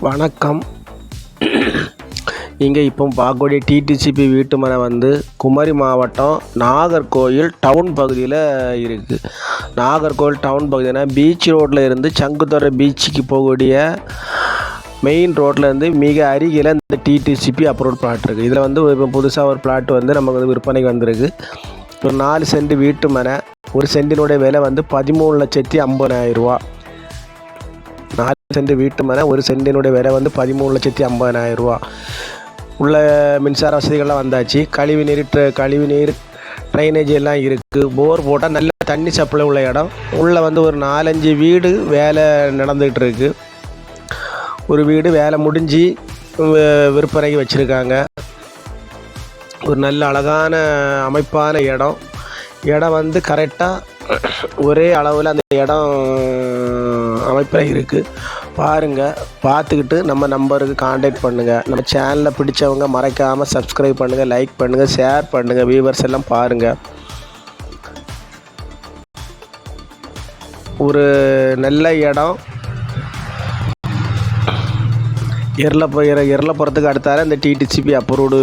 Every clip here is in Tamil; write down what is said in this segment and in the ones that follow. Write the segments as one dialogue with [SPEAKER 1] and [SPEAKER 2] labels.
[SPEAKER 1] வணக்கம். இங்கே இப்போ பார்க்கக்கூடிய டிடிசிபி வீட்டு மனை வந்து குமரி மாவட்டம் நாகர்கோயில் டவுன் பகுதியில் இருக்குது. நாகர்கோயில் டவுன் பகுதினா பீச் ரோட்டில் இருந்து சங்குத்துறை பீச்சுக்கு போகக்கூடிய மெயின் ரோட்டில் இருந்து மிக அருகில் இந்த டிடிசிபி அப்ரூவல் பிளாட் இருக்குது. இதில் வந்து இப்போ புதுசாக ஒரு பிளாட் வந்து நமக்கு வந்து விற்பனைக்கு வந்திருக்கு. ஒரு 4 சென்ட் வீட்டு மனை, ஒரு சென்டினுடைய விலை வந்து 13,50,000 ரூபா. 4 சென்ட் வீட்டு மனை, ஒரு சென்டினுடைய விலை வந்து 13,50,000 ரூபா. உள்ள மின்சார வசதிகள்லாம் வந்தாச்சு. கழிவுநீர் ட்ரைனேஜ் எல்லாம் இருக்குது. போர் போட்டால் நல்ல தண்ணி சப்ளை உள்ள இடம். உள்ளே வந்து ஒரு 4-5 வீடு வேலை நடந்துகிட்டு இருக்குது. ஒரு வீடு வேலை முடிஞ்சு விற்பனைக்கு வச்சுருக்காங்க. ஒரு நல்ல அழகான அமைப்பான இடம் வந்து கரெக்டாக ஒரே அளவில் அந்த இடம் அமைப்பில் இருக்குது. பாருங்கள், பார்த்துக்கிட்டு நம்ம நம்பருக்கு காண்டாக்ட் பண்ணுங்கள். நம்ம சேனலில் பிடிச்சவங்க மறக்காமல் சப்ஸ்கிரைப் பண்ணுங்கள், லைக் பண்ணுங்கள், ஷேர் பண்ணுங்கள். வியூவர்ஸ் எல்லாம் பாருங்கள். ஒரு நல்ல இடம் எர்லப்புறத்துக்கு அடுத்தால இந்த டிடிசிபி அப்ரூவ்டு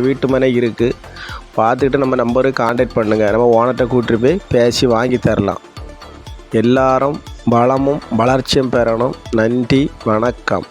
[SPEAKER 1] வீட்டு மனை இருக்குது. பார்த்துக்கிட்டு நம்ம நம்பருக்கு காண்டாக்ட் பண்ணுங்கள். நம்ம ஓனர்கிட்ட கூட்டிட்டு போய் பேசி வாங்கி தரலாம். எல்லாரும் வளமும் வளர்ச்சியும் பெறணும். நன்றி, வணக்கம்.